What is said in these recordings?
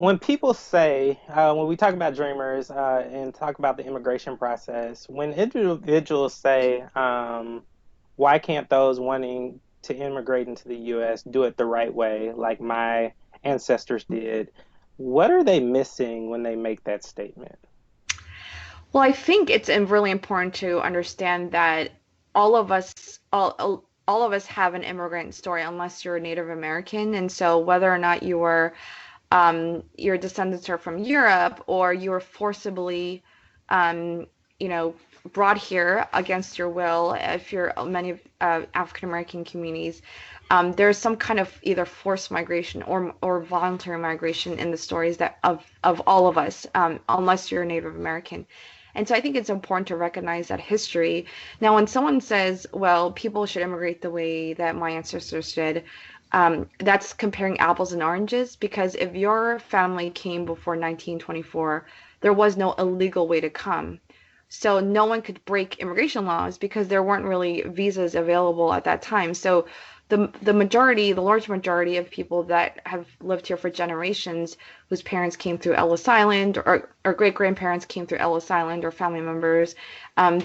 When people say, when we talk about dreamers and talk about the immigration process, when individuals say, why can't those wanting to immigrate into the U.S. do it the right way, like my ancestors did, what are they missing when they make that statement? Well, I think it's really important to understand that all of us, all of us have an immigrant story, unless you're a Native American. And so, whether or not your descendants are from Europe or you were forcibly, um, you know, brought here against your will, if you're many African American communities, there's some kind of either forced migration or voluntary migration in the stories that of all of us, unless you're a Native American. And so I think it's important to recognize that history. Now, when someone says, well, people should immigrate the way that my ancestors did, that's comparing apples and oranges because if your family came before 1924, there was no illegal way to come. So no one could break immigration laws because there weren't really visas available at that time. So the large majority of people that have lived here for generations, whose parents came through Ellis Island or great grandparents came through Ellis Island or family members,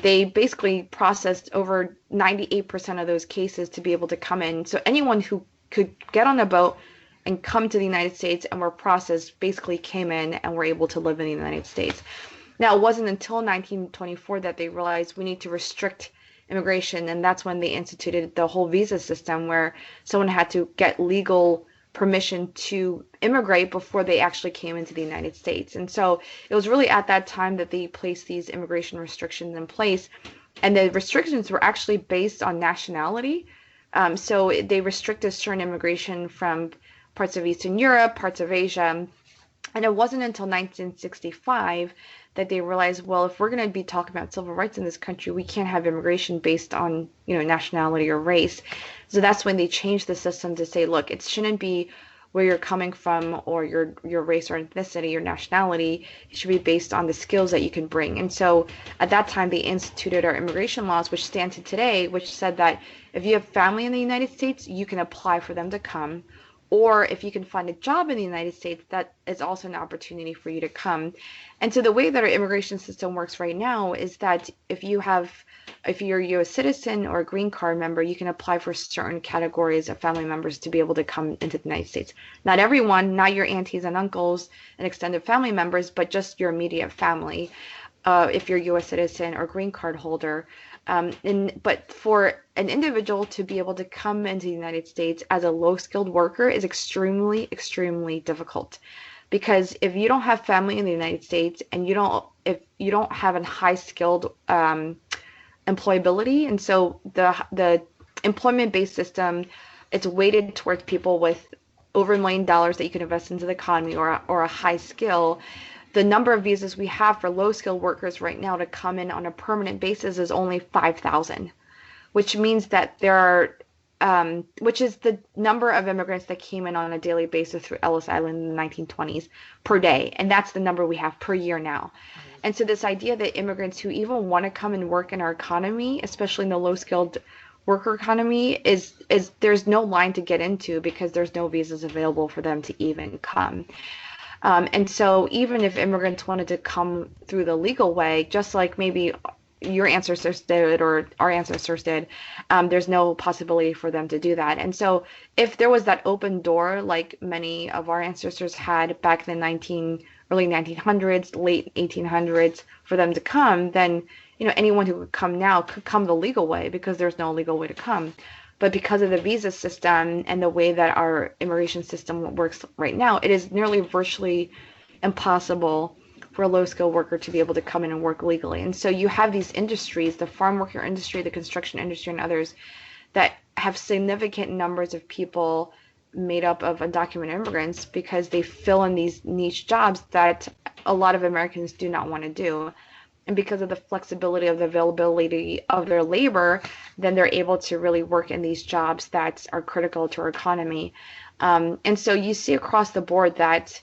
they basically processed over 98% of those cases to be able to come in. So anyone who could get on a boat and come to the United States and were processed basically came in and were able to live in the United States. Now, it wasn't until 1924 that they realized we need to restrict immigration, and that's when they instituted the whole visa system where someone had to get legal permission to immigrate before they actually came into the United States. And so it was really at that time that they placed these immigration restrictions in place. And the restrictions were actually based on nationality. So they restricted certain immigration from parts of Eastern Europe, parts of Asia, and it wasn't until 1965 that they realized, well, if we're going to be talking about civil rights in this country, we can't have immigration based on, nationality or race. So that's when they changed the system to say, look, it shouldn't be where you're coming from or your race or ethnicity or nationality. It should be based on the skills that you can bring. And so at that time, they instituted our immigration laws, which stand to today, which said that if you have family in the United States, you can apply for them to come, or if you can find a job in the United States, that is also an opportunity for you to come. And so the way that our immigration system works right now is that if you're a US citizen or a green card member, you can apply for certain categories of family members to be able to come into the United States. Not everyone, not your aunties and uncles and extended family members, but just your immediate family, if you're a US citizen or green card holder. But for an individual to be able to come into the United States as a low skilled worker is extremely, extremely difficult. Because if you don't have family in the United States and if you don't have a high skilled employability, and so the employment based system, it's weighted towards people with over $1 million that you can invest into the economy or a high skill. The number of visas we have for low skilled workers right now to come in on a permanent basis is only 5,000, which means that which is the number of immigrants that came in on a daily basis through Ellis Island in the 1920s per day. And that's the number we have per year now. And so this idea that immigrants who even want to come and work in our economy, especially in the low skilled worker economy, is there's no line to get into because there's no visas available for them to even come. And so even if immigrants wanted to come through the legal way, just like maybe your ancestors did or our ancestors did, there's no possibility for them to do that. And so if there was that open door, like many of our ancestors had back in the early 1900s, late 1800s, for them to come, then anyone who would come now could come the legal way because there's no legal way to come. But because of the visa system and the way that our immigration system works right now, it is nearly virtually impossible for a low skilled worker to be able to come in and work legally. And so you have these industries, the farm worker industry, the construction industry, and others that have significant numbers of people made up of undocumented immigrants because they fill in these niche jobs that a lot of Americans do not want to do. And because of the flexibility of the availability of their labor, then they're able to really work in these jobs that are critical to our economy. And so you see across the board that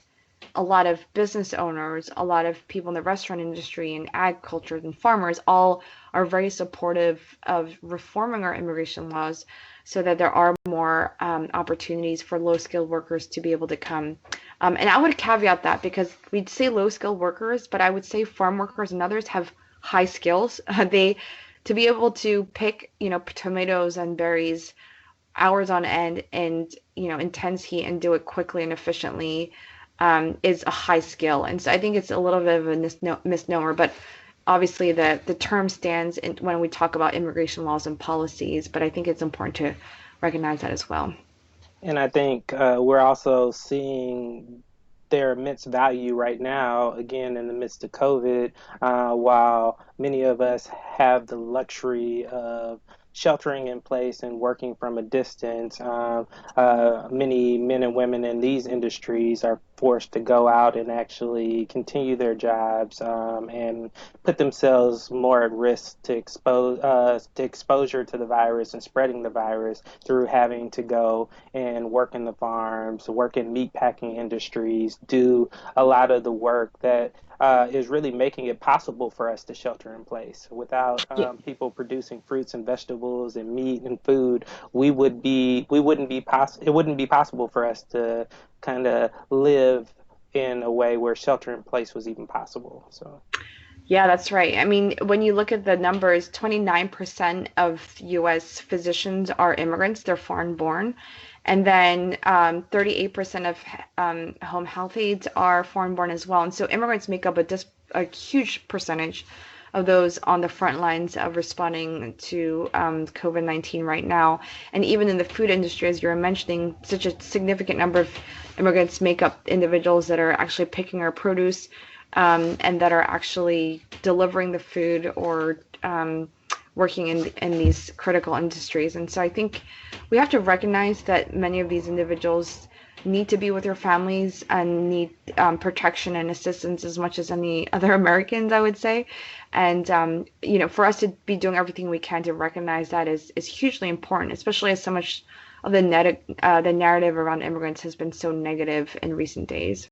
a lot of business owners, a lot of people in the restaurant industry and agriculture and farmers all are very supportive of reforming our immigration laws so that there are more opportunities for low skilled workers to be able to come And I would caveat that because we'd say low skilled workers, but I would say farm workers and others have high skills. They to be able to pick, tomatoes and berries hours on end and, intense heat and do it quickly and efficiently is a high skill. And so I think it's a little bit of a misnomer, but obviously the term stands when we talk about immigration laws and policies, but I think it's important to recognize that as well. And I think we're also seeing their immense value right now, again, in the midst of COVID, while many of us have the luxury of sheltering in place and working from a distance. Many men and women in these industries are forced to go out and actually continue their jobs and put themselves more at risk to exposure to the virus and spreading the virus through having to go and work in the farms, work in meat packing industries, do a lot of the work that is really making it possible for us to shelter in place. Without Yeah. people producing fruits and vegetables and meat and food, we wouldn't be it wouldn't be possible for us to kind of live in a way where shelter in place was even possible. So Yeah, that's right. I mean, when you look at the numbers, 29% of US physicians are immigrants, they're foreign born. And then 38% of home health aides are foreign born as well. And so immigrants make up a huge percentage of those on the front lines of responding to COVID-19 right now. And even in the food industry, as you were mentioning, such a significant number of immigrants make up individuals that are actually picking our produce and that are actually delivering the food or working in these critical industries. And so I think we have to recognize that many of these individuals need to be with their families and need protection and assistance as much as any other Americans, I would say. And for us to be doing everything we can to recognize that is hugely important, especially as so much of the narrative around immigrants has been so negative in recent days.